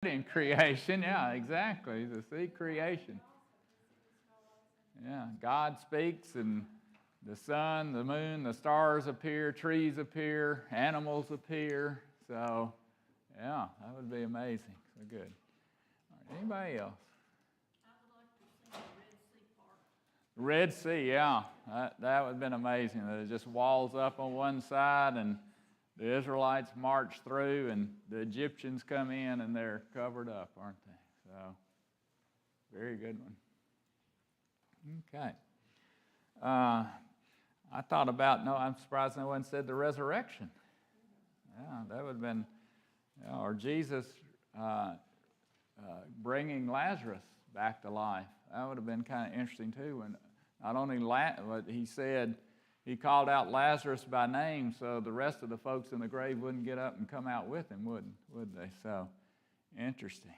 in creation. Yeah, exactly. To see creation. Yeah, God speaks and the sun, the moon, the stars appear, trees appear, animals appear. So, yeah, that would be amazing. So good. All right, anybody else? Red Sea, yeah, that would have been amazing. It just walls up on one side, and the Israelites march through, and the Egyptians come in, and they're covered up, aren't they? So, very good one. Okay. I thought about, no, I'm surprised no one said the resurrection. Yeah, that would have been, or Jesus bringing Lazarus back to life. That would have been kind of interesting too. When not only but he said, he called out Lazarus by name, so the rest of the folks in the grave wouldn't get up and come out with him, would they? So interesting.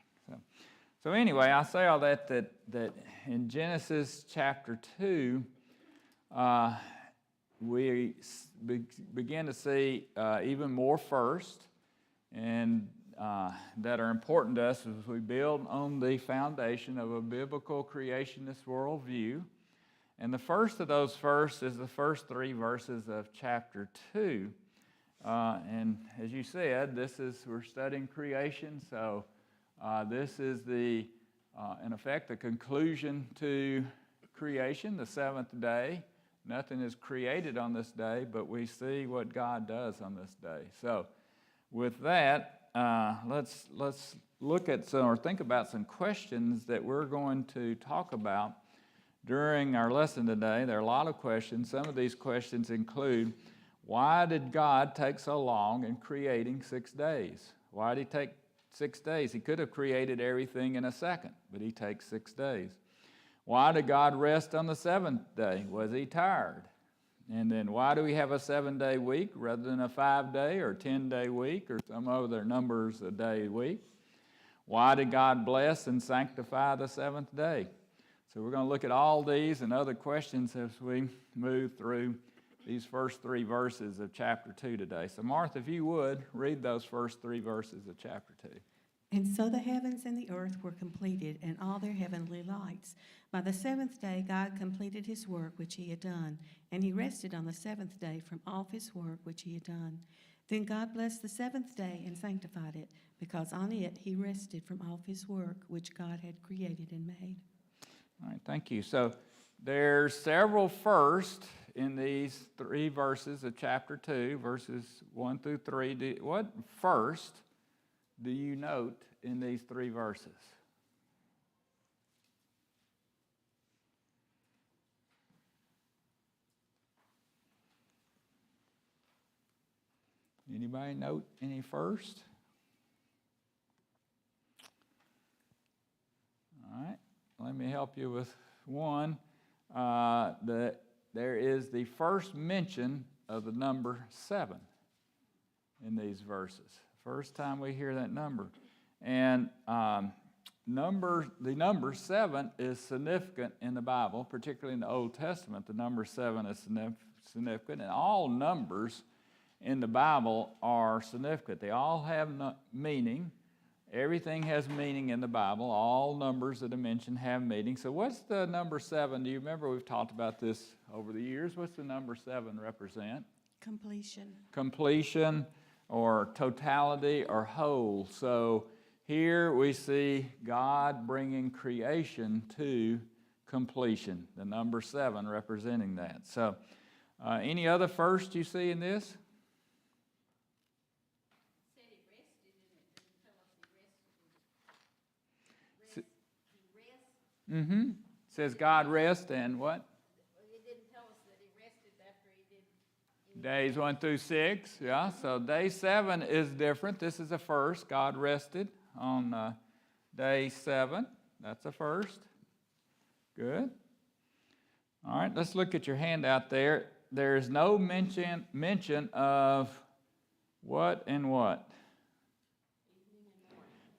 So anyway, I say all that in Genesis chapter 2, we begin to see even more first, and that are important to us as we build on the foundation of a biblical creationist worldview. And the first of those first is the first 3 verses of chapter 2. And as you said, we're studying creation, so this is in effect, the conclusion to creation, the 7th day. Nothing is created on this day, but we see what God does on this day. So with that, let's look at or think about some questions that we're going to talk about during our lesson today. There are a lot of questions. Some of these questions include, why did God take so long in creating 6 days? Why did he take 6 days? He could have created everything in a second, but he takes 6 days. Why did God rest on the 7th day? Was he tired? And then why do we have a 7-day week rather than a 5-day or 10-day week or some other numbers a day week? Why did God bless and sanctify the 7th day? So we're going to look at all these and other questions as we move through these first 3 verses of chapter 2 today. So Martha, if you would, read those first 3 verses of chapter 2. And so the heavens and the earth were completed, and all their heavenly lights. By the 7th day God completed his work which he had done, and he rested on the 7th day from all his work which he had done. Then God blessed the 7th day and sanctified it, because on it he rested from all his work which God had created and made. All right, thank you. So there's several first in these 3 verses of chapter 2, verses 1 through 3. What first do you note in these 3 verses? Anybody note any first? All right, let me help you with one. There is the first mention of the number 7 in these verses. First time we hear that number. And the number 7 is significant in the Bible, particularly in the Old Testament. The number 7 is significant, and all numbers in the Bible are significant. They all have meaning. Everything has meaning in the Bible. All numbers that are mentioned have meaning. So what's the number 7? Do you remember we've talked about this over the years? What's the number 7 represent? Completion. Completion, or totality, or whole. So here we see God bringing creation to completion, the number 7 representing that. So any other first you see in this? Mm-hmm. It says God rest and what? It didn't tell us that he rested after he did. Days 1 through 6, yeah. So day 7 is different. This is a first. God rested on day 7. That's a first. Good. All right, let's look at your handout there. There is no mention of what and what?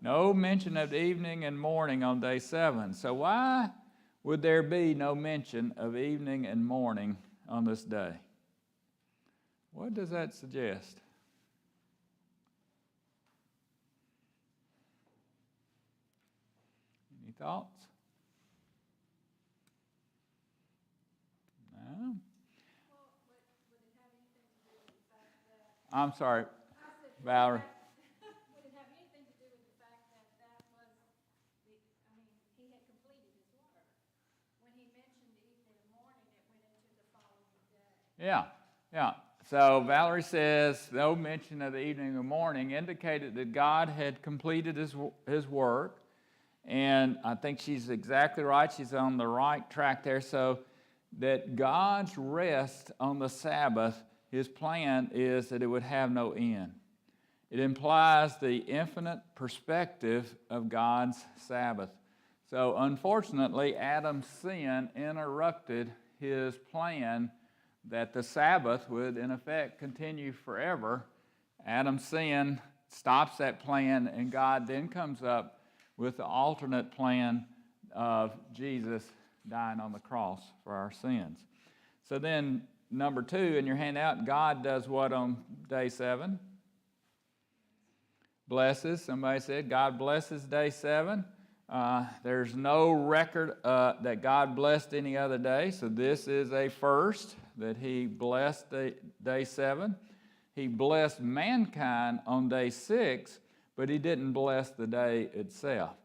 No mention of evening and morning on day 7. So why would there be no mention of evening and morning on this day? What does that suggest? Any thoughts? No? I'm sorry, Valerie. Would it have anything to do with the fact that that was he had completed his work? When he mentioned the evening and morning, it went into the following day. Yeah. So Valerie says no mention of the evening or morning indicated that God had completed his work. And I think she's exactly right. She's on the right track there. So that God's rest on the Sabbath, his plan is that it would have no end. It implies the infinite perspective of God's Sabbath. So unfortunately, Adam's sin interrupted his plan that the Sabbath would, in effect, continue forever. Adam's sin stops that plan, and God then comes up with the alternate plan of Jesus dying on the cross for our sins. So then, number 2 in your handout, God does what on day 7? Blesses. Somebody said God blesses day 7. There's no record that God blessed any other day, so this is a first that he blessed day 7. He blessed mankind on day 6, but he didn't bless the day itself.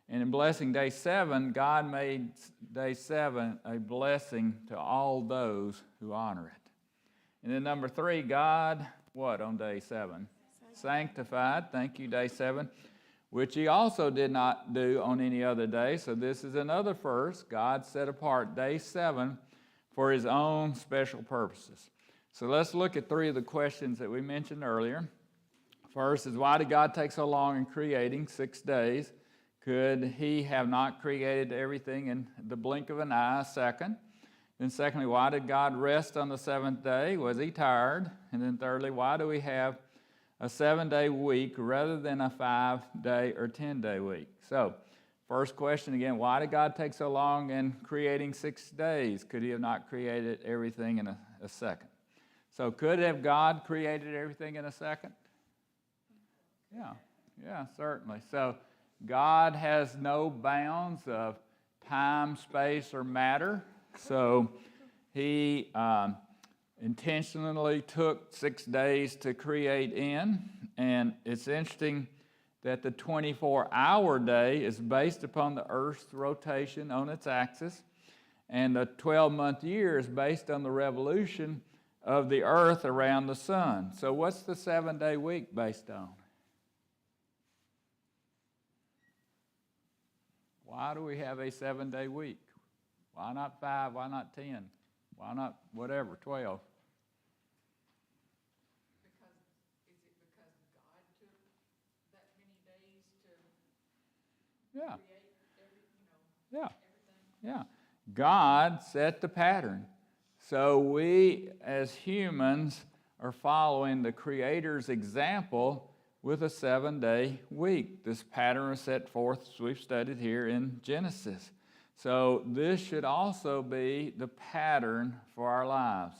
And in blessing day 7, God made day 7 a blessing to all those who honor it. And then number 3, God, what on day 7? Sanctified. Thank you, day 7. Which he also did not do on any other day. So this is another first. God set apart day 7 for his own special purposes. So let's look at 3 of the questions that we mentioned earlier. First is, why did God take so long in creating 6 days? Could he have not created everything in the blink of an eye? Second. Then secondly, why did God rest on the 7th day? Was he tired? And then thirdly, why do we have a 7-day week rather than a 5-day or 10-day week? So, first question again, why did God take so long in creating 6 days? Could he have not created everything in a second? So could have God created everything in a second? Yeah, certainly. So God has no bounds of time, space, or matter. So he intentionally took 6 days to create in. And it's interesting that the 24-hour day is based upon the Earth's rotation on its axis, and the 12-month year is based on the revolution of the Earth around the sun. So what's the 7-day week based on? Why do we have a 7-day week? Why not 5? Why not 10? Why not whatever, 12? Yeah. God set the pattern. So we, as humans, are following the Creator's example with a 7-day week. This pattern was set forth, as we've studied here in Genesis. So this should also be the pattern for our lives.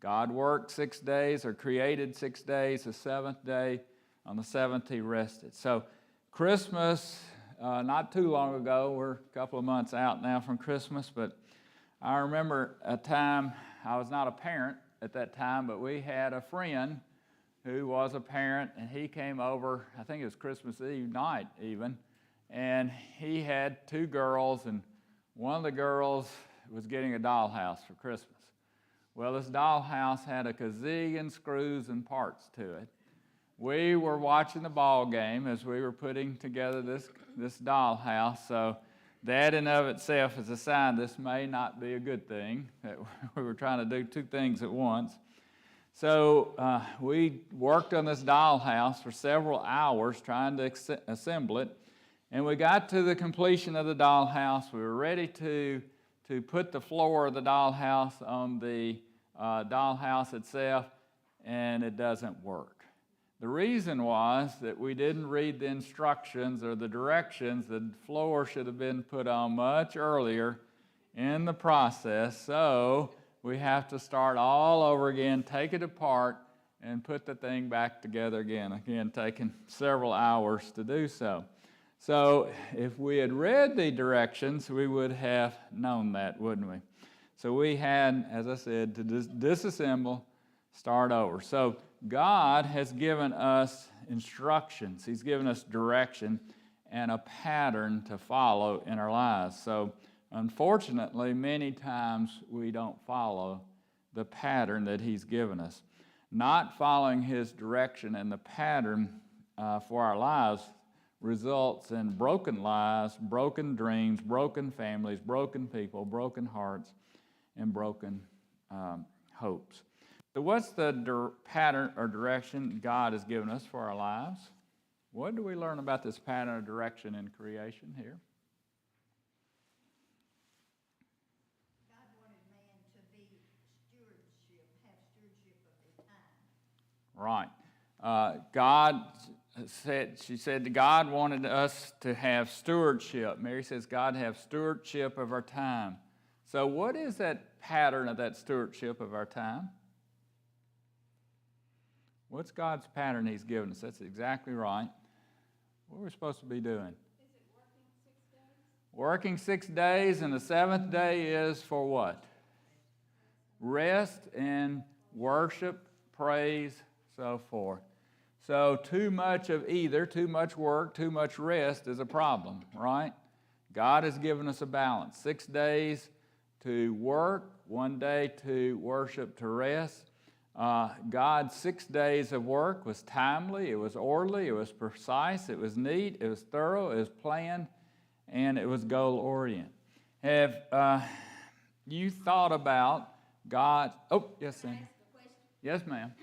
God worked 6 days, or created 6 days, the 7th day. On the 7th, he rested. So Christmas, not too long ago, we're a couple of months out now from Christmas, but I remember a time, I was not a parent at that time, but we had a friend who was a parent, and he came over, I think it was Christmas Eve night even, and he had 2 girls, and one of the girls was getting a dollhouse for Christmas. Well, this dollhouse had a gazillion screws and parts to it. We were watching the ball game as we were putting together this dollhouse, so that in of itself is a sign this may not be a good thing, that we were trying to do 2 things at once. So we worked on this dollhouse for several hours trying to assemble it, and we got to the completion of the dollhouse. We were ready to put the floor of the dollhouse on the dollhouse itself, and it doesn't work. The reason was that we didn't read the instructions or the directions. The floor should have been put on much earlier in the process, so we have to start all over again, take it apart, and put the thing back together again. Again, taking several hours to do so. So if we had read the directions, we would have known that, wouldn't we? So we had, as I said, to disassemble, start over. So God has given us instructions. He's given us direction and a pattern to follow in our lives. So unfortunately, many times we don't follow the pattern that He's given us. Not following His direction and the pattern for our lives results in broken lives, broken dreams, broken families, broken people, broken hearts, and broken hopes. So what's the pattern or direction God has given us for our lives? What do we learn about this pattern or direction in creation here? God wanted man to be have stewardship of their time. Right. God said, she said God wanted us to have stewardship. Mary says God have stewardship of our time. So what is that pattern of that stewardship of our time? What's God's pattern He's given us? That's exactly right. What are we supposed to be doing? Is it working 6 days? Working 6 days, and the seventh day is for what? Rest and worship, praise, so forth. So too much of either, too much work, too much rest is a problem, right? God has given us a balance. 6 days to work, 1 day to worship, to rest. God's 6 days of work was timely, it was orderly, it was precise, it was neat, it was thorough, it was planned, and it was goal-oriented. Have you thought about God? Oh, yes, Can I Sandy. ask a question? Yes, ma'am.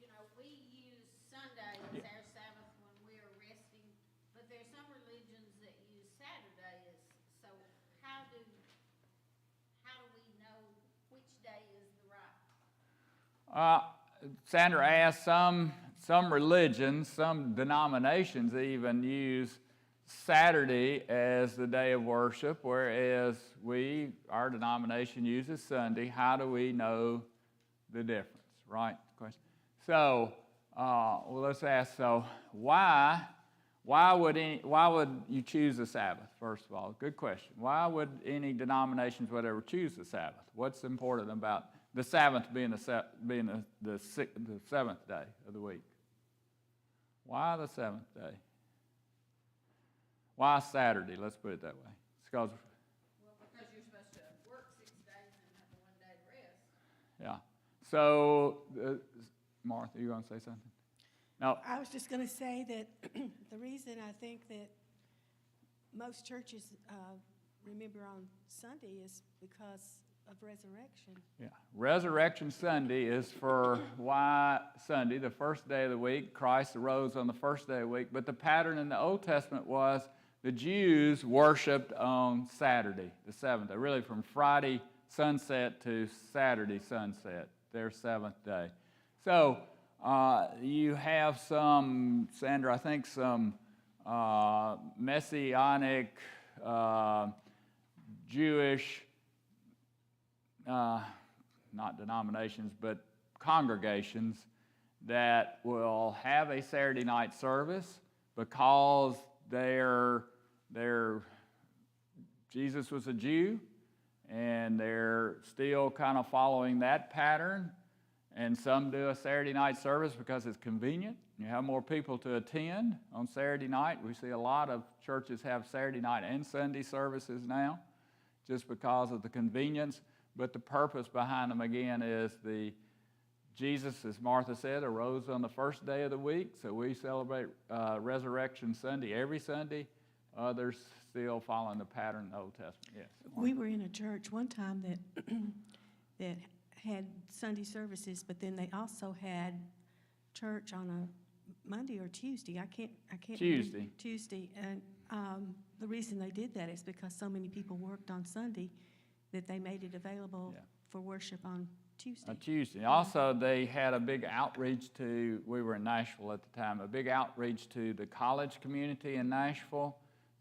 You know, we use Sunday as our Sabbath when we're resting, but there's some religions that use Saturday as, so how do we know which day is the right? Sandra asked, some religions, some denominations even use Saturday as the day of worship, whereas our denomination uses Sunday. How do we know the difference, right? Question. So, let's ask, so why would you choose the Sabbath, first of all? Good question. Why would any denominations, whatever, choose the Sabbath? What's important about the Sabbath being the seventh day of the week? Why the seventh day? Why Saturday? Let's put it that way. It's because, Well, because you're supposed to work 6 days and have the 1 day to rest. yeah. So, Martha, you going to say something? No. I was just going to say that the reason I think that most churches remember on Sunday is because of resurrection. Yeah. Resurrection Sunday is for why Sunday, the first day of the week. Christ arose on the first day of the week. But the pattern in the Old Testament was the Jews worshiped on Saturday, the seventh day, really from Friday sunset to Saturday sunset, their seventh day. So you have some, Sandra, I think some messianic Jewish not denominations, but congregations that will have a Saturday night service because Jesus was a Jew, and they're still kind of following that pattern. And some do a Saturday night service because it's convenient. You have more people to attend on Saturday night. We see a lot of churches have Saturday night and Sunday services now just because of the convenience. But the purpose behind them, again, is Jesus, as Martha said, arose on the first day of the week. So we celebrate Resurrection Sunday every Sunday. Others still following the pattern of the Old Testament. Yes. We were in a church one time that had Sunday services, but then they also had church on a Monday or Tuesday. I can't Tuesday. remember. Tuesday. And the reason they did that is because so many people worked on Sunday that they made it available for worship on Tuesday. Tuesday. Also, they had a big outreach to, we were in Nashville at the time, a big outreach to the college community in Nashville.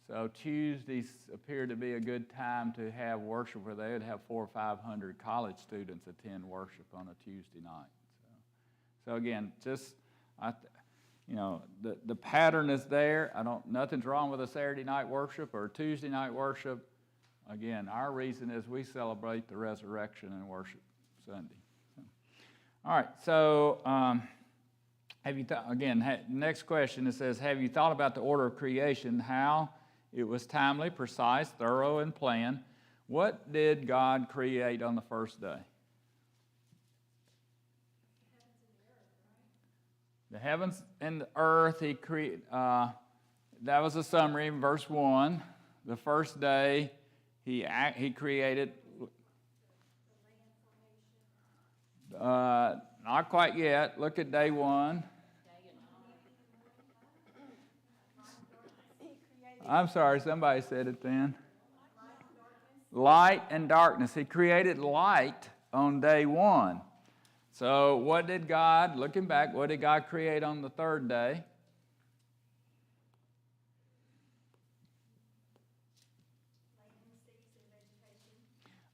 So Tuesdays appeared to be a good time to have worship where they would have 400 or 500 college students attend worship on a Tuesday night. So again, the pattern is there. Nothing's wrong with a Saturday night worship or Tuesday night worship. Again, our reason is we celebrate the resurrection and worship Sunday. All right, so have you next question, it says, have you thought about the order of creation, how it was timely, precise, thorough, and planned? What did God create on the first day? The heavens and the earth, he created. That was a summary in verse 1. The first day, he created. Not quite yet. Look at day 1. I'm sorry, somebody said it then. Light and darkness. He created light on day 1. So what did God, looking back, what did God create on the third day?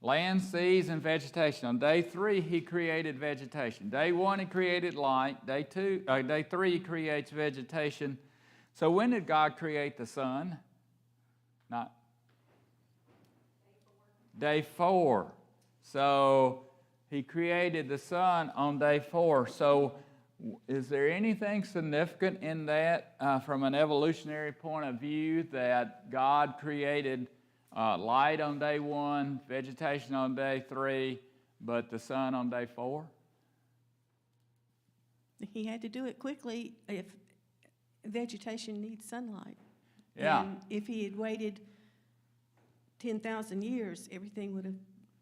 Land, seas, and vegetation. On day 3, he created vegetation. Day 1, he created light. Day 3, he creates vegetation. So when did God create the sun? Not day 4. So he created the sun on day 4. So is there anything significant in that from an evolutionary point of view that God created light on day 1, vegetation on day 3, but the sun on day 4? He had to do it quickly if vegetation needs sunlight. Yeah. And if he had waited 10,000 years, everything would have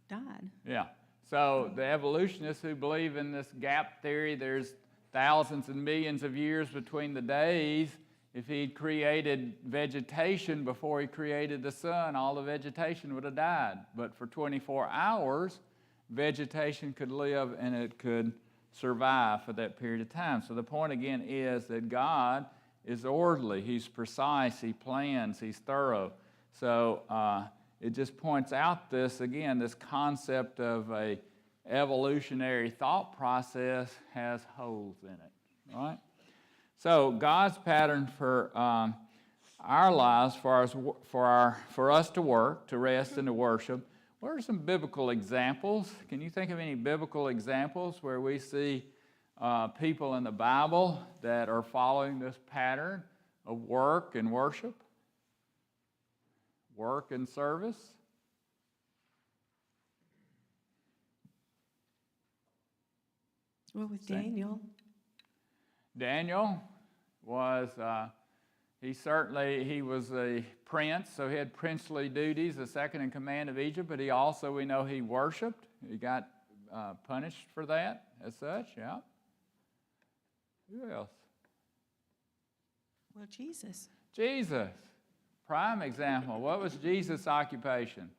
died. Yeah. So the evolutionists who believe in this gap theory, there's thousands and millions of years between the days. If he'd created vegetation before he created the sun, all the vegetation would have died. But for 24 hours, vegetation could live and it could survive for that period of time. So the point again is that God is orderly. He's precise. He plans. He's thorough. So it just points out this concept of a evolutionary thought process has holes in it, right? So God's pattern for our lives, for us to work, to rest, and to worship. What are some biblical examples? Can you think of any biblical examples where we see people in the Bible that are following this pattern of work and worship? Work and service? Well, with Daniel. Daniel was, he was a prince, so he had princely duties, the second in command of Egypt, but he also, we know he worshiped. He got punished for that as such, yeah. Who else? Well, Jesus. Jesus, prime example. What was Jesus' occupation?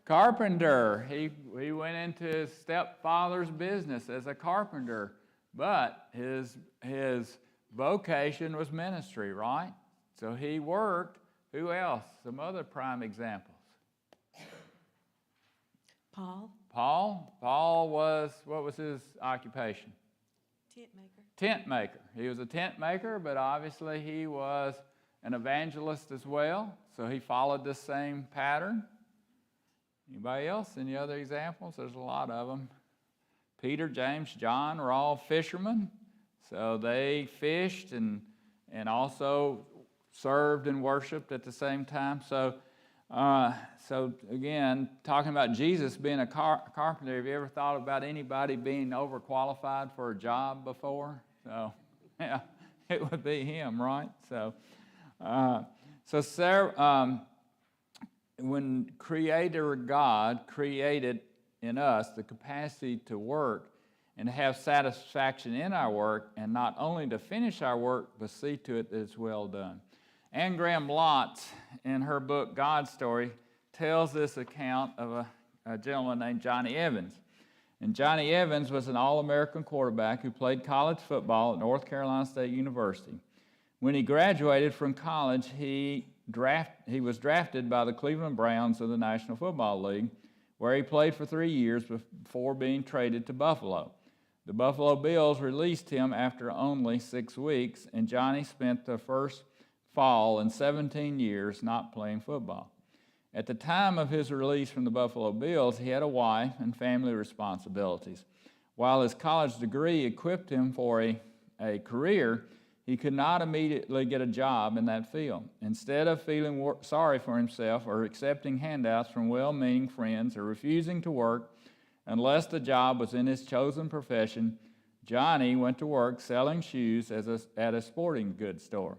Carpenter. He went into his stepfather's business as a carpenter, but his vocation was ministry, right? So he worked. Who else? Some other prime examples. Paul. Paul was, what was his occupation? Tent maker. Tent maker. He was a tent maker, but obviously he was an evangelist as well, so he followed this same pattern. Anybody else? Any other examples? There's a lot of them. Peter, James, John were all fishermen, so they fished and also served and worshiped at the same time. So again, talking about Jesus being a carpenter, have you ever thought about anybody being overqualified for a job before? So, yeah, it would be him, right? So Sarah, when Creator God created in us the capacity to work and to have satisfaction in our work, and not only to finish our work, but see to it that it's well done. Anne Graham Lotz, in her book God's Story, tells this account of a gentleman named Johnny Evans. And Johnny Evans was an All-American quarterback who played college football at North Carolina State University. When he graduated from college, he was drafted by the Cleveland Browns of the National Football League, where he played for 3 years before being traded to Buffalo. The Buffalo Bills released him after only 6 weeks, and Johnny spent the first fall in 17 years not playing football. At the time of his release from the Buffalo Bills, he had a wife and family responsibilities. While his college degree equipped him for a career, he could not immediately get a job in that field. Instead of feeling sorry for himself or accepting handouts from well-meaning friends or refusing to work unless the job was in his chosen profession, Johnny went to work selling shoes at a sporting goods store.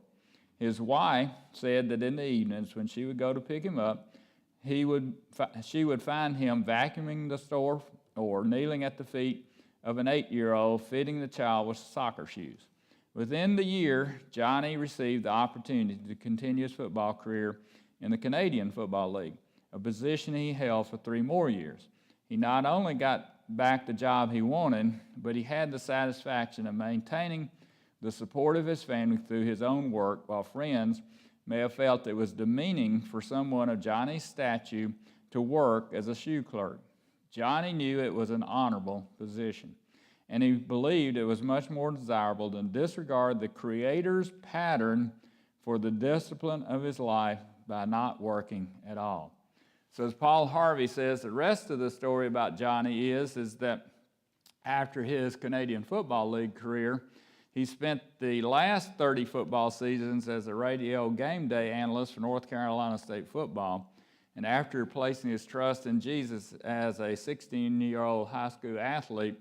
His wife said that in the evenings when she would go to pick him up, she would find him vacuuming the store or kneeling at the feet of an 8-year-old fitting the child with soccer shoes. Within the year, Johnny received the opportunity to continue his football career in the Canadian Football League, a position he held for 3 more years. He not only got back the job he wanted, but he had the satisfaction of maintaining the support of his family through his own work, while friends may have felt it was demeaning for someone of Johnny's stature to work as a shoe clerk. Johnny knew it was an honorable position, and he believed it was much more desirable than disregard the Creator's pattern for the discipline of his life by not working at all. So as Paul Harvey says, the rest of the story about Johnny is that after his Canadian Football League career, he spent the last 30 football seasons as a radio game day analyst for North Carolina State football. And after placing his trust in Jesus as a 16-year-old high school athlete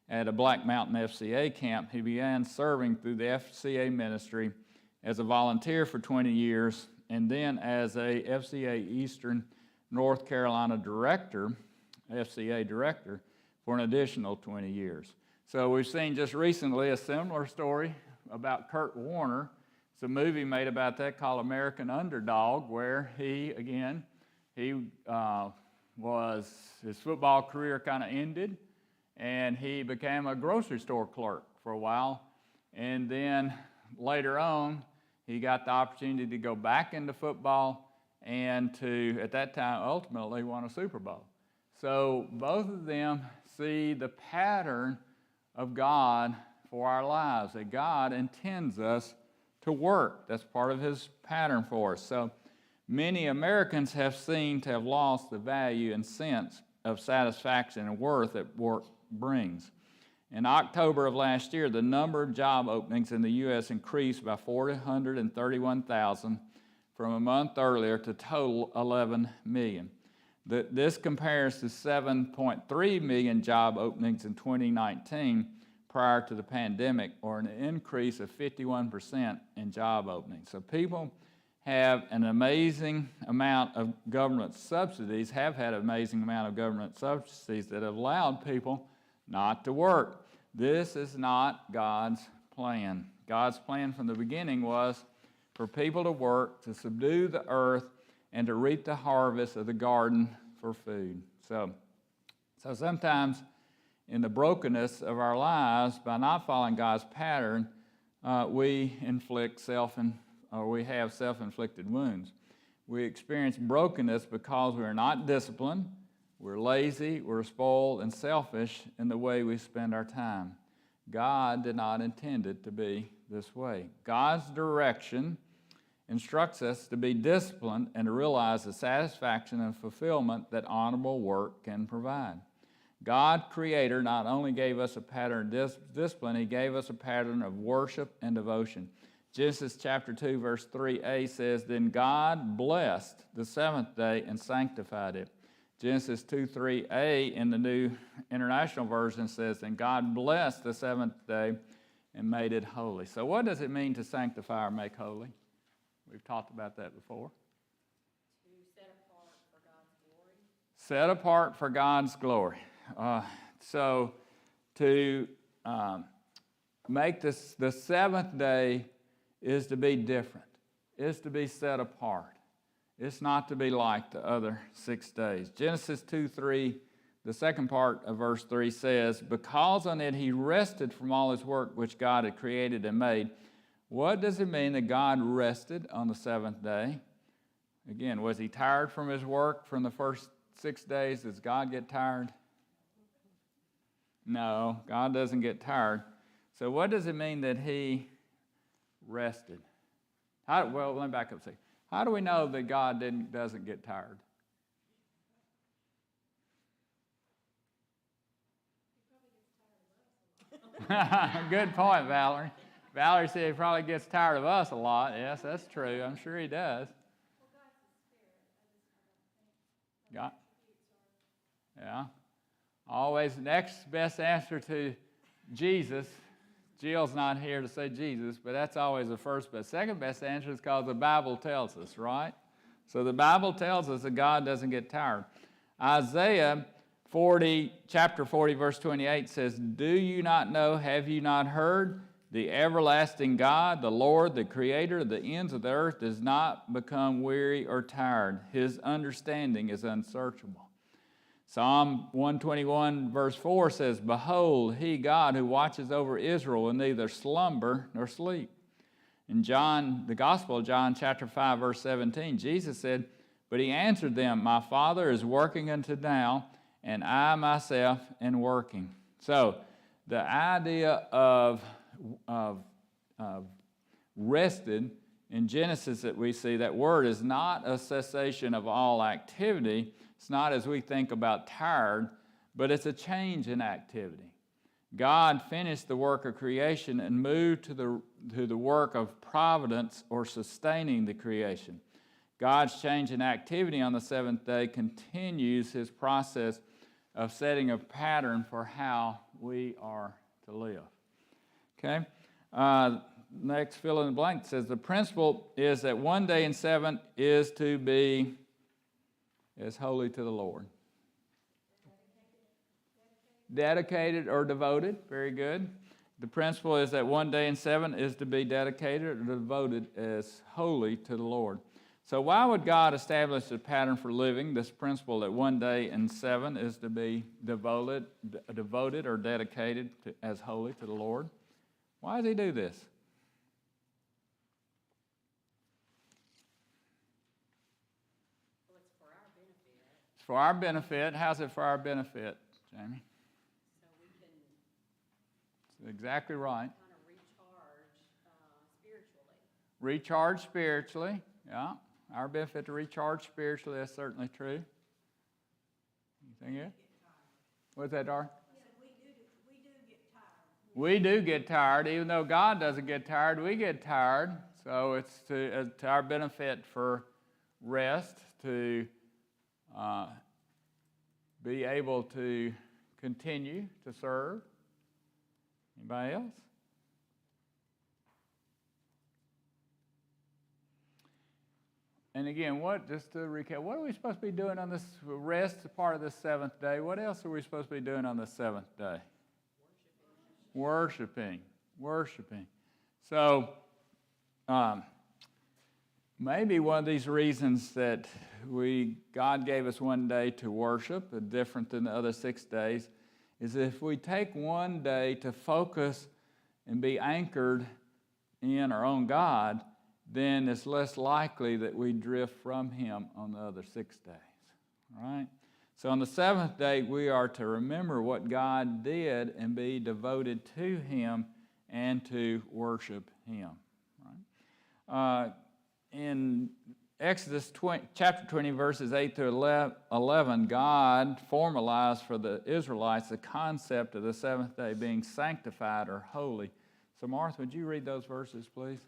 at a Black Mountain FCA camp, he began serving through the FCA ministry as a volunteer for 20 years and then as a FCA Eastern North Carolina director, FCA director, for an additional 20 years. So we've seen just recently a similar story about Kurt Warner. It's a movie made about that called American Underdog, where his football career kind of ended, and he became a grocery store clerk for a while. And then later on, he got the opportunity to go back into football and to, at that time, ultimately won a Super Bowl. So both of them see the pattern of God for our lives, that God intends us to work. That's part of his pattern for us. So many Americans have seen to have lost the value and sense of satisfaction and worth that work brings. In October of last year, the number of job openings in the U.S. increased by 431,000 from a month earlier to total 11 million. This compares to 7.3 million job openings in 2019 prior to the pandemic, or an increase of 51% in job openings. So people have an amazing amount of government subsidies, have had an amazing amount of government subsidies that have allowed people not to work. This is not God's plan. God's plan from the beginning was for people to work, to subdue the earth, and to reap the harvest of the garden for food. So sometimes in the brokenness of our lives, by not following God's pattern, we have self-inflicted wounds. We experience brokenness because we are not disciplined, we're lazy, we're spoiled, and selfish in the way we spend our time. God did not intend it to be this way. God's direction instructs us to be disciplined and to realize the satisfaction and fulfillment that honorable work can provide. God, Creator, not only gave us a pattern of discipline, He gave us a pattern of worship and devotion. Genesis chapter 2, verse 3a says, "Then God blessed the seventh day and sanctified it." Genesis 2:3a in the New International Version says, "And God blessed the seventh day and made it holy." So what does it mean to sanctify or make holy? We've talked about that before. To set apart for God's glory. Set apart for God's glory. So to make this the seventh day is to be different. It's to be set apart. It's not to be like the other 6 days. Genesis 2:3, the second part of verse 3 says, "Because on it he rested from all his work which God had created and made." What does it mean that God rested on the seventh day? Again, was he tired from his work from the first 6 days? Does God get tired? No, God doesn't get tired. So what does it mean that he rested? Well, let me back up and say, how do we know that God doesn't get tired? Good point, Valerie. Valerie said he probably gets tired of us a lot. Yes, that's true. I'm sure he does. God. Yeah. Always next best answer to Jesus. Jill's not here to say Jesus, but that's always the first best. Second best answer is because the Bible tells us, right? So the Bible tells us that God doesn't get tired. Isaiah chapter 40, verse 28 says, "Do you not know, have you not heard? The everlasting God, the Lord, the creator of the ends of the earth, does not become weary or tired. His understanding is unsearchable." Psalm 121, verse 4 says, "Behold, he, God, who watches over Israel, will neither slumber nor sleep." In the Gospel of John, chapter 5, verse 17, Jesus said, "But he answered them, My Father is working unto now, and I myself am working." So the idea of rested in Genesis that we see, that word is not a cessation of all activity. It's not as we think about tired, but it's a change in activity. God finished the work of creation and moved to the work of providence or sustaining the creation. God's change in activity on the seventh day continues his process of setting a pattern for how we are to live. Okay? Next, fill in the blank says the principle is that one day in seven is to be as holy to the Lord. Dedicated or devoted. Very good. The principle is that one day in seven is to be dedicated or devoted as holy to the Lord. So why would God establish a pattern for living this principle that one day in seven is to be devoted or dedicated as holy to the Lord? Why does he do this? It's for our benefit. How's it for our benefit, Jamie? So we can That's exactly right. kind of recharge spiritually. Recharge spiritually, yeah. Our benefit to recharge spiritually, that's certainly true. Anything else? What's that, Dar? We do get tired. Even though God doesn't get tired, we get tired. So it's to our benefit for rest, to be able to continue to serve. Anybody else? And again, just to recap, what are we supposed to be doing on this rest part of the seventh day? What else are we supposed to be doing on the seventh day? Worshiping. So, maybe one of these reasons that God gave us one day to worship, different than the other 6 days, is if we take one day to focus and be anchored in or on God, then it's less likely that we drift from him on the other 6 days. All right? So on the seventh day, we are to remember what God did and be devoted to him and to worship him. Right? In Exodus chapter 20, verses 8 through 11, God formalized for the Israelites the concept of the seventh day being sanctified or holy. So Martha, would you read those verses, please?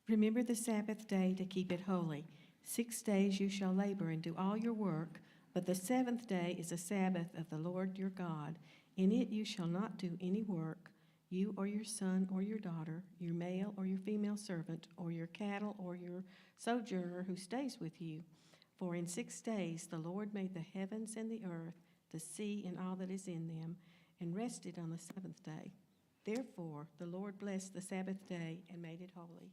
Remember the Sabbath day to keep it holy. 6 days you shall labor and do all your work, but the seventh day is a Sabbath of the Lord your God. In it you shall not do any work, you or your son or your daughter, your male or your female servant, or your cattle or your sojourner who stays with you. For in 6 days the Lord made the heavens and the earth, the sea and all that is in them, and rested on the seventh day. Therefore the Lord blessed the Sabbath day and made it holy.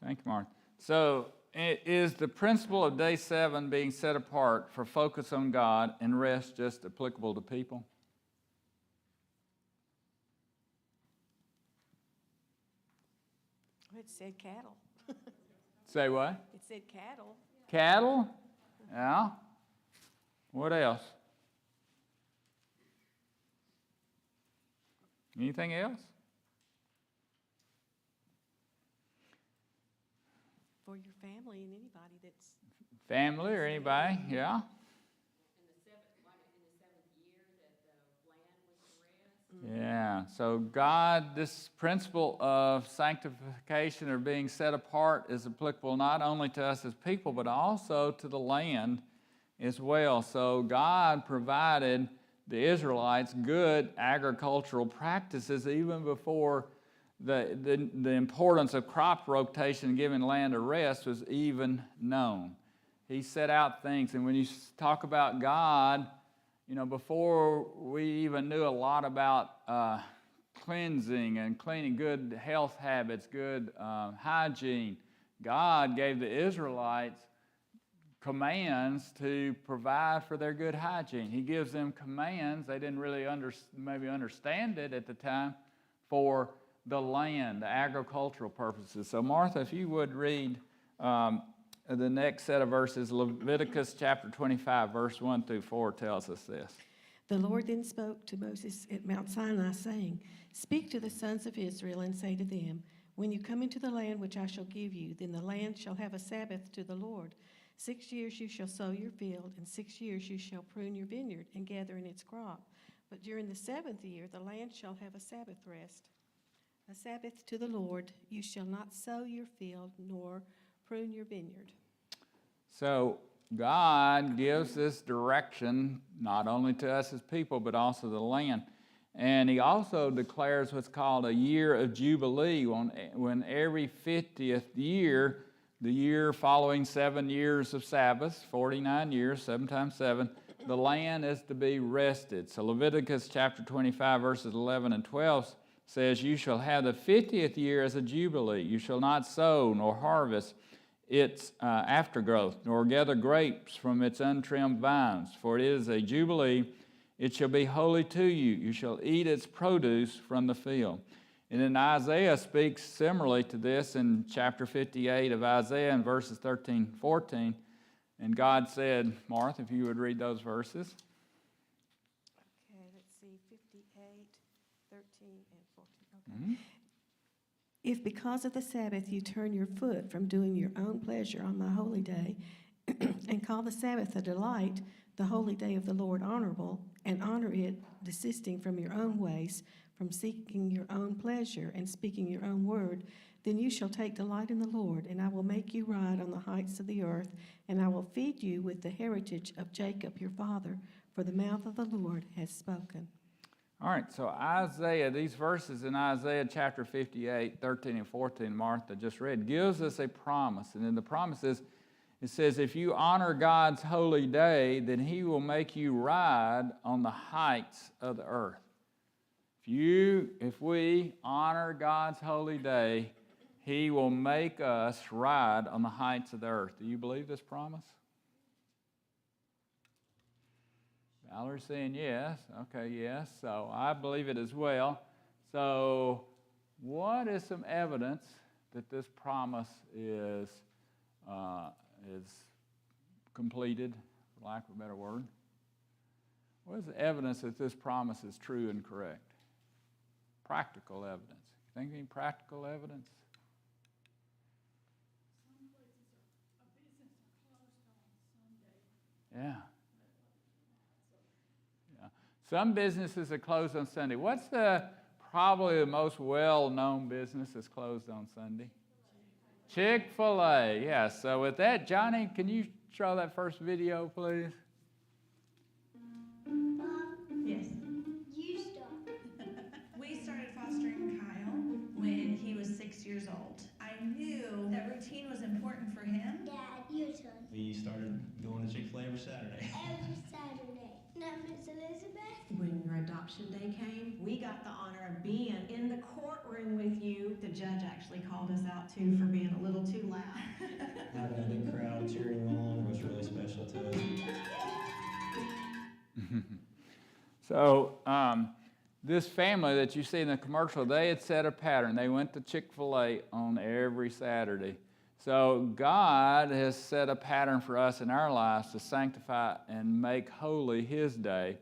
Thank you, Mark. So, is the principle of day 7 being set apart for focus on God and rest just applicable to people? It said cattle. Say what? It said cattle. Cattle? Yeah. What else? Anything else? For your family and anybody that's, Family or anybody? Yeah. Yeah, so God, this principle of sanctification or being set apart is applicable not only to us as people, but also to the land as well. So God provided the Israelites good agricultural practices even before the importance of crop rotation, giving land a rest, was even known. He set out things, and when you talk about God, before we even knew a lot about cleansing and cleaning, good health habits, good hygiene, God gave the Israelites commands to provide for their good hygiene. He gives them commands. They didn't really maybe understand it at the time for the land, the agricultural purposes. So Martha, if you would read the next set of verses, Leviticus chapter 25, verse 1 through 4 tells us this. the Lord then spoke to Moses at Mount Sinai, saying, Speak to the sons of Israel and say to them, When you come into the land which I shall give you, then the land shall have a Sabbath to the Lord. 6 years you shall sow your field, and 6 years you shall prune your vineyard and gather in its crop. But during the 7th year the land shall have a Sabbath rest. A Sabbath to the Lord. You shall not sow your field nor prune your vineyard. So God gives this direction not only to us as people, but also the land. And he also declares what's called a year of Jubilee, when every 50th year, the year following 7 years of Sabbaths, 49 years, 7 times 7, the land is to be rested. So Leviticus chapter 25, verses 11 and 12 says, You shall have the 50th year as a Jubilee. You shall not sow nor harvest its aftergrowth, nor gather grapes from its untrimmed vines, for it is a Jubilee. It shall be holy to you. You shall eat its produce from the field. And then Isaiah speaks similarly to this in chapter 58 of Isaiah in verses 13, 14. And God said, Martha, if you would read those verses. Okay, let's see, 58, 13, and 14. Okay. If because of the Sabbath you turn your foot from doing your own pleasure on my holy day, and call the Sabbath a delight, the holy day of the Lord honorable, and honor it, desisting from your own ways, from seeking your own pleasure and speaking your own word, then you shall take delight in the Lord, and I will make you ride on the heights of the earth, and I will feed you with the heritage of Jacob your father, for the mouth of the Lord has spoken. All right, so Isaiah, these verses in Isaiah chapter 58, 13 and 14, Martha just read, gives us a promise. And in the promise is, it says, if you honor God's holy day, then he will make you ride on the heights of the earth. If we honor God's holy day, he will make us ride on the heights of the earth. Do you believe this promise? Valerie's saying yes. Okay, yes. So I believe it as well. So what is some evidence that this promise is completed, for lack of a better word? What is the evidence that this promise is true and correct? Practical evidence. You think any practical evidence? Some places a business are closed on Sunday. Yeah. Some businesses are closed on Sunday. What's probably the most well-known business that's closed on Sunday? Chick-fil-A. Yeah, so with that, Johnny, can you show that first video, please? Yes. You start. We started fostering Kyle when he was 6 years old. I knew that routine was important for him. Dad, your turn. We started going to Chick-fil-A every Saturday. Every Saturday. Now, Miss Elizabeth. When your adoption day came, we got the honor of being in the courtroom with you. The judge actually called us out too for being a little too loud. Having a big crowd cheering on was really special to us. So this family that you see in the commercial, they had set a pattern. They went to Chick-fil-A on every Saturday. So God has set a pattern for us in our lives to sanctify and make holy his day.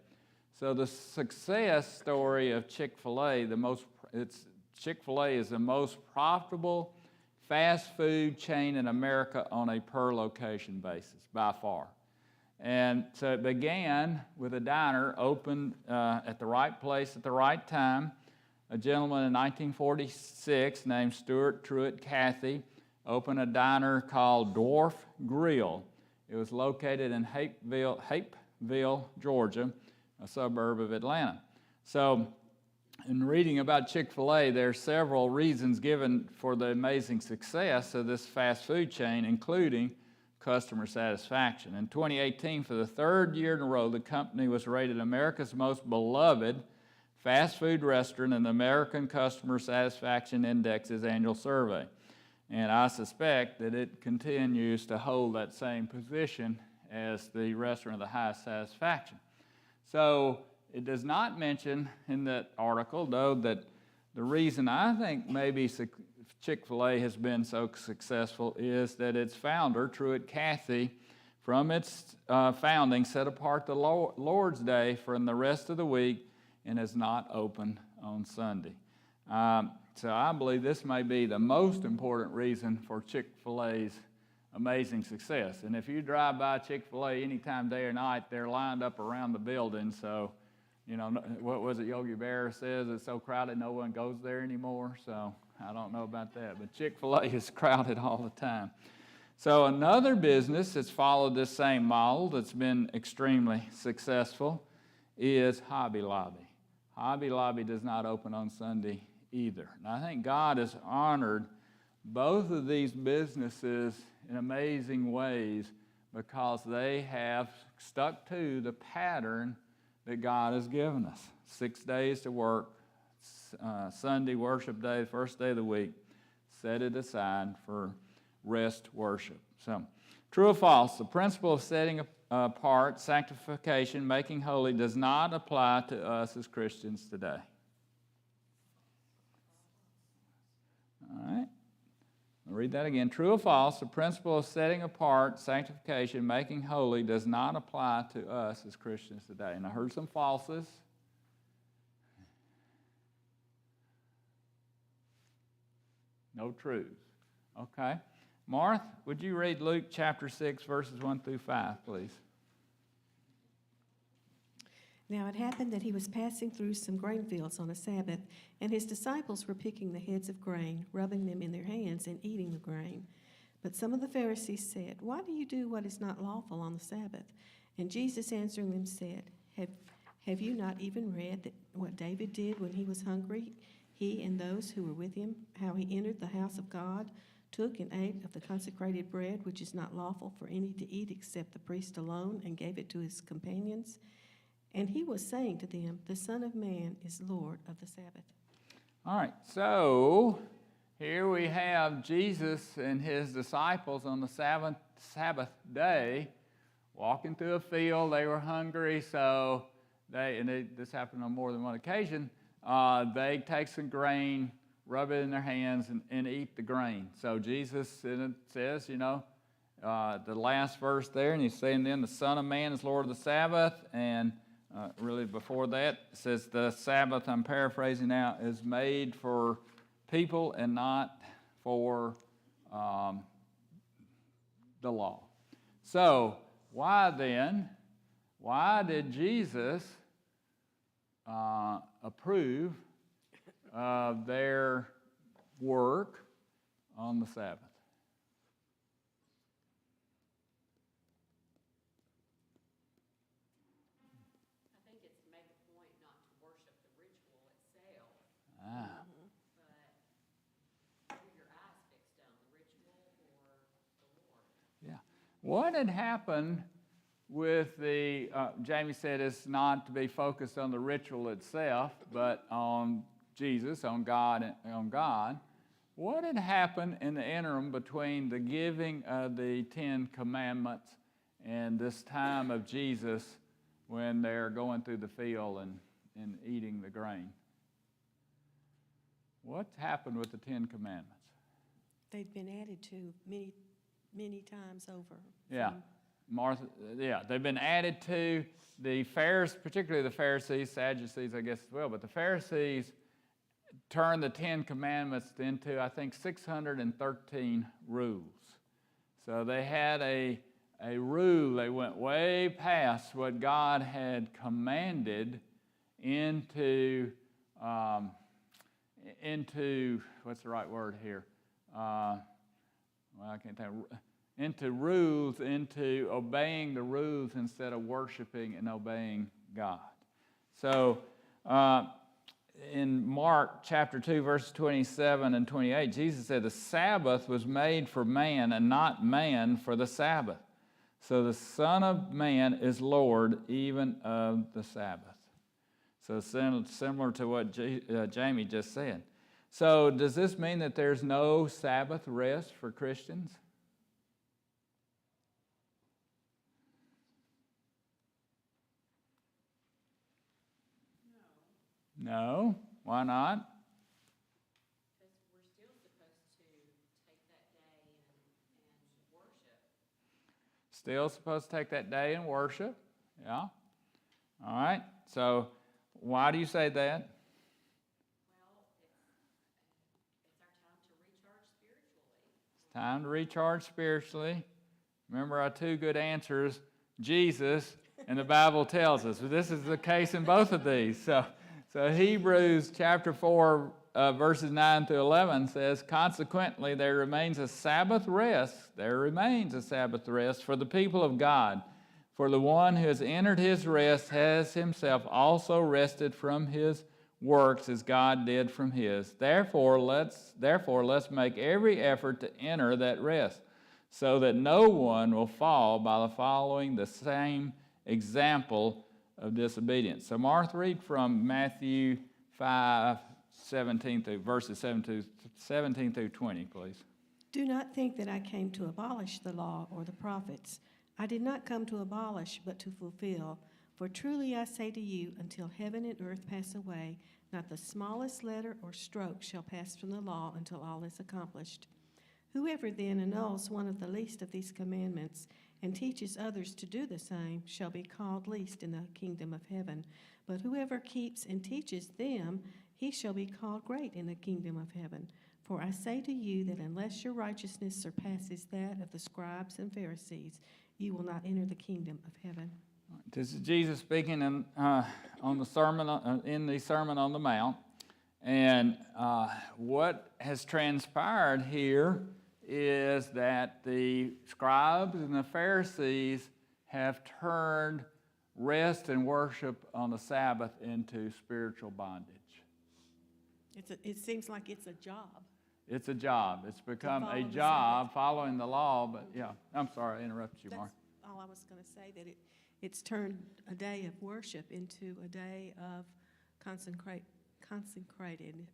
So the success story of Chick-fil-A, Chick-fil-A is the most profitable fast food chain in America on a per location basis, by far. And so it began with a diner opened at the right place at the right time. A gentleman in 1946 named Stuart Truett Cathy opened a diner called Dwarf Grill. It was located in Hapeville, Georgia, a suburb of Atlanta. So in reading about Chick-fil-A, there are several reasons given for the amazing success of this fast food chain, including customer satisfaction. In 2018, for the third year in a row, the company was rated America's most beloved fast food restaurant in the American Customer Satisfaction Index's annual survey. And I suspect that it continues to hold that same position as the restaurant of the highest satisfaction. So it does not mention in that article, though, that the reason I think maybe Chick-fil-A has been so successful is that its founder, Truett Cathy, from its founding, set apart the Lord's Day from the rest of the week and is not open on Sunday. So I believe this may be the most important reason for Chick-fil-A's amazing success. And if you drive by Chick-fil-A anytime, day or night, they're lined up around the building. So, you know, what was it Yogi Berra says? It's so crowded no one goes there anymore. So I don't know about that. But Chick-fil-A is crowded all the time. So another business that's followed this same model that's been extremely successful is Hobby Lobby. Hobby Lobby does not open on Sunday either. And I think God has honored both of these businesses in amazing ways because they have stuck to the pattern that God has given us. 6 days to work, Sunday worship day, the first day of the week, set it aside for rest worship. So, true or false, the principle of setting apart, sanctification, making holy does not apply to us as Christians today. All right. I'll read that again. True or false, the principle of setting apart, sanctification, making holy does not apply to us as Christians today. And I heard some falses. No truths. Okay. Martha, would you read Luke chapter 6, verses 1 through 5, please? Now it happened that he was passing through some grain fields on a Sabbath, and his disciples were picking the heads of grain, rubbing them in their hands, and eating the grain. But some of the Pharisees said, "Why do you do what is not lawful on the Sabbath?" And Jesus answering them said, Have you not even read that what David did when he was hungry, he and those who were with him, how he entered the house of God, took and ate of the consecrated bread, which is not lawful for any to eat except the priest alone, and gave it to his companions? And he was saying to them, the Son of Man is Lord of the Sabbath. All right, so here we have Jesus and his disciples on the Sabbath day walking through a field. They were hungry, so this happened on more than one occasion. They take some grain, rub it in their hands, and eat the grain. So Jesus says, the last verse there, and he's saying then the Son of Man is Lord of the Sabbath, and really before that, it says the Sabbath, I'm paraphrasing now, is made for people and not for the law. So why did Jesus approve of their work on the Sabbath? What had happened with Jamie said it's not to be focused on the ritual itself, but on Jesus, on God. What had happened in the interim between the giving of the 10 Commandments and this time of Jesus when they're going through the field and eating the grain? What happened with the 10 Commandments? They'd been added to many times over. Yeah. Martha, yeah, they've been added to the Pharisees, particularly the Pharisees, Sadducees, I guess as well, but the Pharisees turned the Ten Commandments into, I think, 613 rules. So they had a rule. They went way past what God had commanded into what's the right word here? I can't think. Into rules, into obeying the rules instead of worshiping and obeying God. So in Mark chapter 2, verses 27 and 28, Jesus said the Sabbath was made for man and not man for the Sabbath. So the Son of Man is Lord even of the Sabbath. So similar to what Jamie just said. So does this mean that there's no Sabbath rest for Christians? No. Why not? Because we're still supposed to take that day and worship. Still supposed to take that day and worship. Yeah. All right. So why do you say that? Well, it's our time to recharge spiritually. It's time to recharge spiritually. Remember our two good answers, Jesus and the Bible tells us. This is the case in both of these. So Hebrews chapter 4, verses 9 through 11 says, consequently, there remains a Sabbath rest. There remains a Sabbath rest for the people of God. For the one who has entered his rest has himself also rested from his works as God did from his. Therefore, let's make every effort to enter that rest, so that no one will fall by following the same example of disobedience. So Martha, read from Matthew 5, 17 through verses 17 through 20, please. Do not think that I came to abolish the law or the prophets. I did not come to abolish, but to fulfill. For truly I say to you, until heaven and earth pass away, not the smallest letter or stroke shall pass from the law until all is accomplished. Whoever then annuls one of the least of these commandments and teaches others to do the same shall be called least in the kingdom of heaven. But whoever keeps and teaches them, he shall be called great in the kingdom of heaven. For I say to you that unless your righteousness surpasses that of the scribes and Pharisees, you will not enter the kingdom of heaven. This is Jesus speaking in the Sermon on the Mount. And what has transpired here is that the scribes and the Pharisees have turned rest and worship on the Sabbath into spiritual bondage. It seems like it's a job. It's a job. It's become follow a the job Sabbath. following the law, but yeah. I'm sorry, I interrupted you, Mark. That's all I was going to say, that it's turned a day of worship into a day of concentrating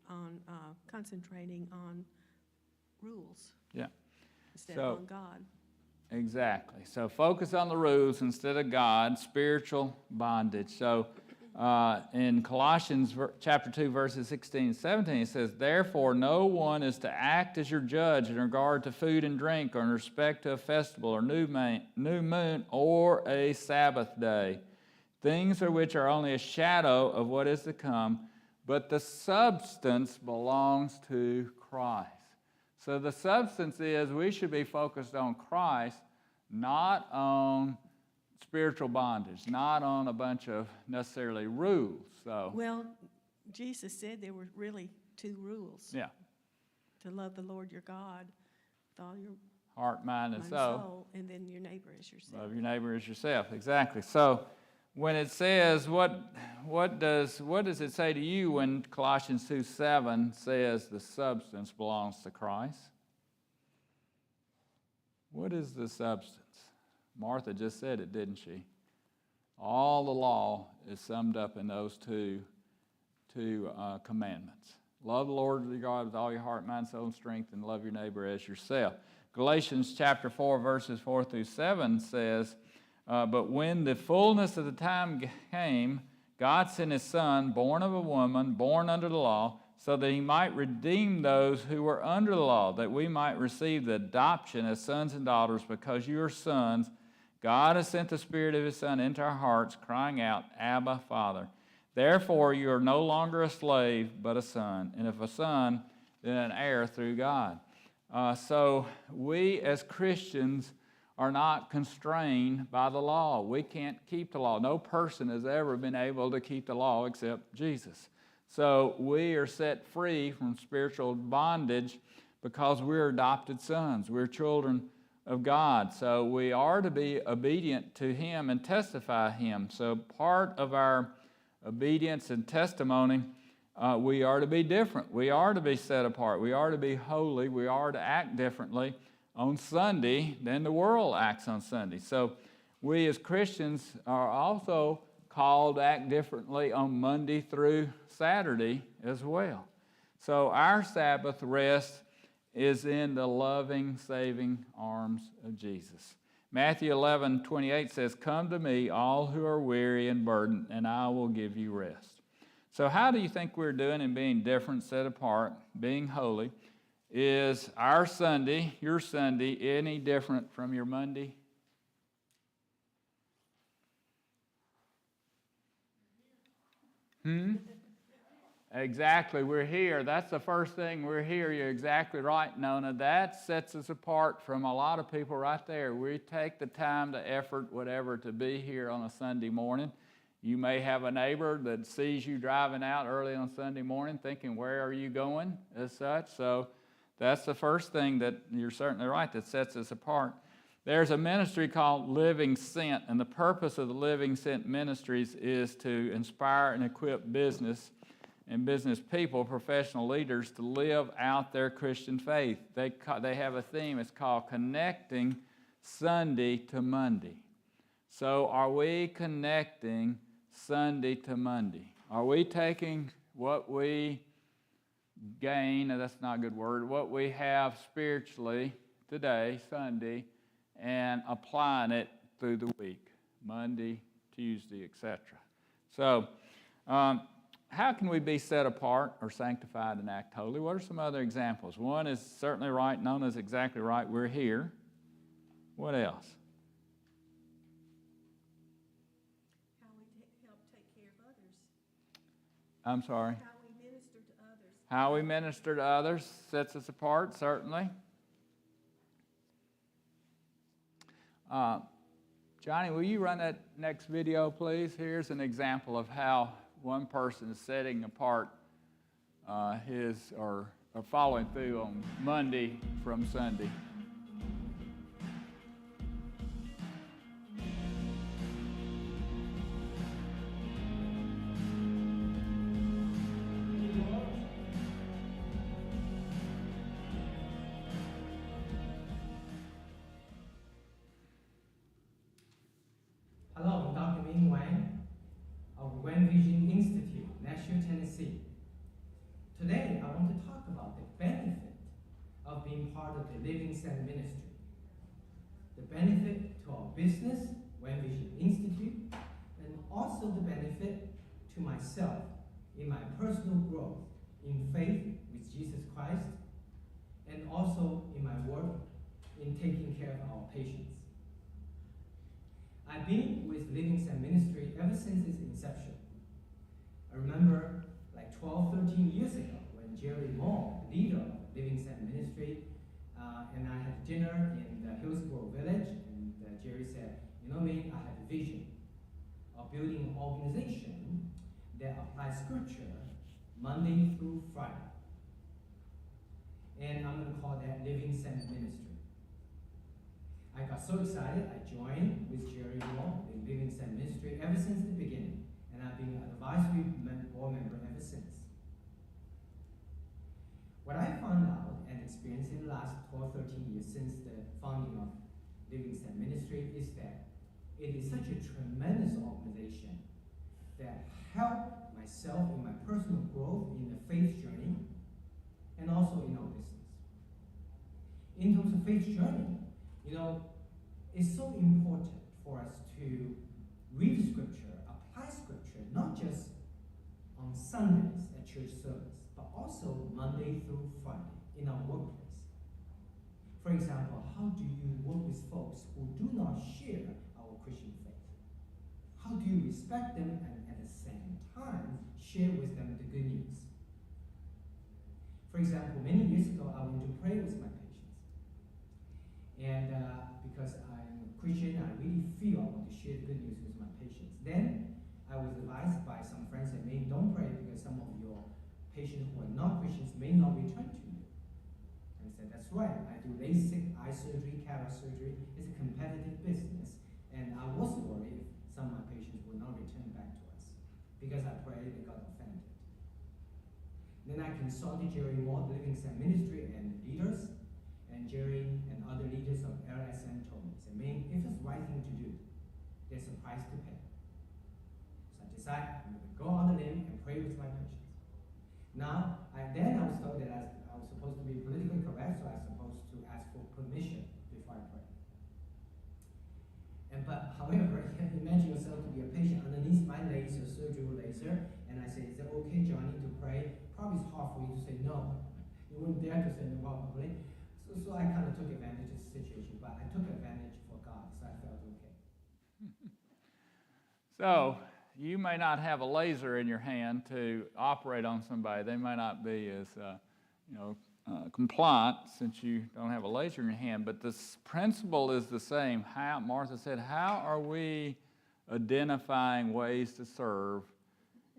on rules. Yeah. Instead So- of on God. Exactly. So focus on the rules instead of God, spiritual bondage. So in Colossians chapter 2, verses 16 and 17, it says, therefore no one is to act as your judge in regard to food and drink, or in respect to a festival, or new moon, or a Sabbath day. Things which are only a shadow of what is to come, but the substance belongs to Christ. So the substance is we should be focused on Christ, not on spiritual bondage, not on a bunch of necessarily rules. So Well, Jesus said there were really two rules. yeah, To love the Lord your God with all your heart, mind, and mind, soul. and then your neighbor as yourself. Love your neighbor as yourself. Exactly. So when it says, what does it say to you when Colossians 2:7 says the substance belongs to Christ? What is the substance? Martha just said it, didn't she? All the law is summed up in those two commandments. Love the Lord your God with all your heart, mind, soul, and strength, and love your neighbor as yourself. Galatians chapter 4, verses 4 through 7 says, but when the fullness of the time came, God sent his Son, born of a woman, born under the law, so that he might redeem those who were under the law, that we might receive the adoption as sons and daughters. Because you are sons, God has sent the Spirit of His Son into our hearts, crying out, Abba, Father. Therefore, you are no longer a slave, but a son. And if a son, then an heir through God. So we as Christians are not constrained by the law. We can't keep the law. No person has ever been able to keep the law except Jesus. So we are set free from spiritual bondage because we're adopted sons. We're children of God. So we are to be obedient to Him and testify Him. So part of our obedience and testimony, we are to be different. We are to be set apart. We are to be holy. We are to act differently on Sunday than the world acts on Sunday. So we as Christians are also called to act differently on Monday through Saturday as well. So our Sabbath rest is in the loving, saving arms of Jesus. Matthew 11:28 says, Come to me, all who are weary and burdened, and I will give you rest. So how do you think we're doing in being different, set apart, being holy? Is our Sunday, your Sunday, any different from your Monday? Exactly, we're here. That's the first thing, we're here. You're exactly right, Nona. That sets us apart from a lot of people right there. We take the time, the effort, whatever, to be here on a Sunday morning. You may have a neighbor that sees you driving out early on Sunday morning thinking, where are you going, as such? So that's the first thing that you're certainly right, that sets us apart. There's a ministry called Living Sent, and the purpose of the Living Sent Ministries is to inspire and equip business and business people, professional leaders, to live out their Christian faith. They have a theme. It's called Connecting Sunday to Monday. So are we connecting Sunday to Monday? Are we taking what we gain, that's not a good word, what we have spiritually today, Sunday, and applying it through the week, Monday, Tuesday, etc. So, how can we be set apart or sanctified and act holy? What are some other examples? One is certainly right, Nona's exactly right, we're here. What else? How we help take care of others. I'm sorry? How we minister to others. How we minister to others sets us apart, certainly. Johnny, will you run that next video, please? Here's an example of how one person is setting apart his or following through on Monday from Sunday. Hello, I'm Dr. Ming Wang of Wen Vision Institute, Nashville, Tennessee. Today, I want to talk about the benefit of being part of the Living Sent Ministry. The benefit to our business, Wen Vision Institute, and also the benefit to myself in my personal growth in faith with Jesus Christ, and also in my work in taking care of our patients. I've been with Living Sent Ministry ever since its inception. I remember like 12, 13 years ago when Jerry Moore, the leader of Living Sent Ministry, and I had dinner in the Hillsborough Village, and Jerry said, you know me, I have a vision of building an organization that applies scripture Monday through Friday. And I'm going to call that Living Sent Ministry. I got so excited, I joined with Jerry Moore in Living Sent Ministry ever since the beginning, and I've been an advisory board member ever since. What I found out and experienced in the last 12, 13 years since the founding of Living Sent Ministry is that it is such a tremendous organization that helped myself in my personal growth in the faith journey and also in our business. In terms of faith journey, you know, it's so important for us to read Scripture, apply Scripture, not just on Sundays at church service, but also Monday through Friday in our workplace. For example, how do you work with folks who do not share respect them, and at the same time share with them the good news. For example, many years ago, I went to pray with my patients. And because I'm a Christian, I really feel I want to share the good news with my patients. Then I was advised by some friends that maybe don't pray because some of your patients who are not Christians may not return to you. And I said, that's right. I do LASIK, eye surgery, cataract surgery. It's a competitive business. And I was worried if some of my patients would not return back to us because I prayed they got offended. Then I consulted Jerry Moore, Living Saint Ministry, and leaders. And Jerry and other leaders of LSM told me, said, "Man, if it's the right thing to do, there's a price to pay." So I decided I'm going to go on the limb and pray with my patients. Now, I was told that I was supposed to be politically correct, so I was supposed to ask for permission before I pray. However, imagine yourself to be a patient underneath my laser, surgical laser, and I say, "Is it okay, Johnny, to pray?" Probably it's hard for you to say no. You wouldn't dare to say no, probably. So I kind of took advantage of the situation, but I took advantage for God, so I felt okay. So you may not have a laser in your hand to operate on somebody. They may not be as compliant since you don't have a laser in your hand. But this principle is the same. How Martha said, how are we identifying ways to serve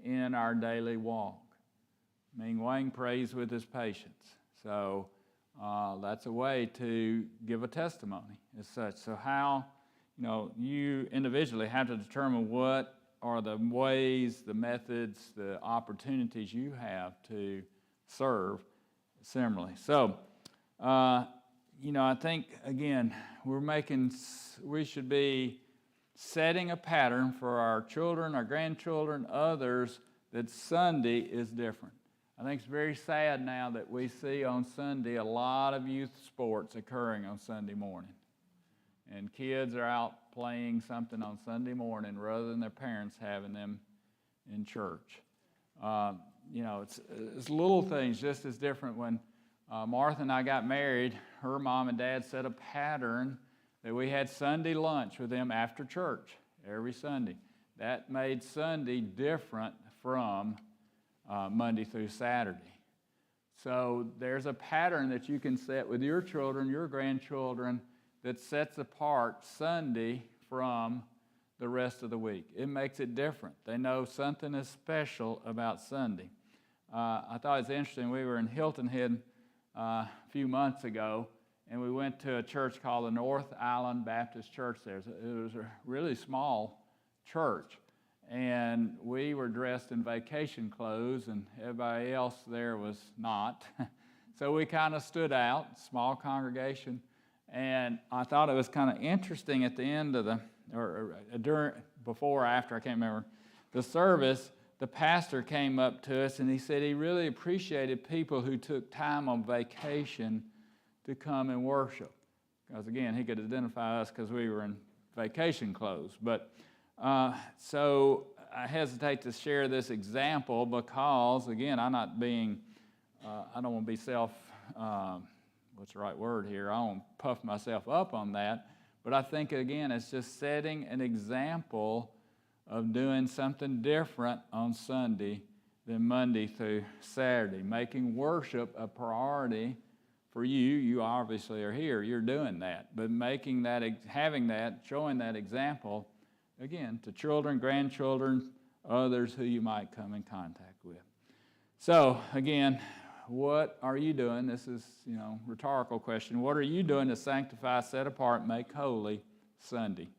in our daily walk? Ming Wang prays with his patients. So that's a way to give a testimony as such. So how, you individually have to determine what are the ways, the methods, the opportunities you have to serve similarly. So, I think, again, we should be setting a pattern for our children, our grandchildren, others, that Sunday is different. I think it's very sad now that we see on Sunday a lot of youth sports occurring on Sunday morning. And kids are out playing something on Sunday morning rather than their parents having them in church. It's little things just as different. When Martha and I got married, her mom and dad set a pattern that we had Sunday lunch with them after church every Sunday. That made Sunday different from Monday through Saturday. So there's a pattern that you can set with your children, your grandchildren, that sets apart Sunday from the rest of the week. It makes it different. They know something is special about Sunday. I thought it was interesting. We were in Hilton Head a few months ago, and we went to a church called the North Island Baptist Church there. It was a really small church. And we were dressed in vacation clothes, and everybody else there was not. So we kind of stood out, small congregation. And I thought it was kind of interesting at the end of before or after, I can't remember, the service, the pastor came up to us and he said he really appreciated people who took time on vacation to come and worship. Because again, he could identify us because we were in vacation clothes. But so I hesitate to share this example because, again, I don't want to be what's the right word here? I don't want to puff myself up on that. But I think, again, it's just setting an example of doing something different on Sunday than Monday through Saturday, making worship a priority for you. You obviously are here. You're doing that. But showing that example, again, to children, grandchildren, others who you might come in contact with. So, again, what are you doing? This is, rhetorical question. What are you doing to sanctify, set apart, make holy Sunday?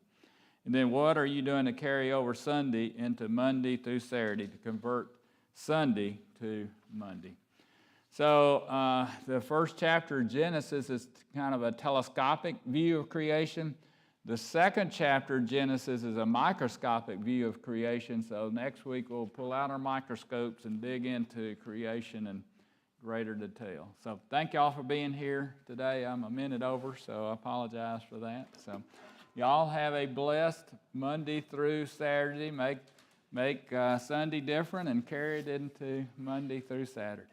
And then what are you doing to carry over Sunday into Monday through Saturday, to convert Sunday to Monday? So the first chapter of Genesis is kind of a telescopic view of creation. The second chapter of Genesis is a microscopic view of creation. So next week we'll pull out our microscopes and dig into creation in greater detail. So thank y'all for being here today. I'm a minute over, so I apologize for that. So y'all have a blessed Monday through Saturday. Make Sunday different and carry it into Monday through Saturday.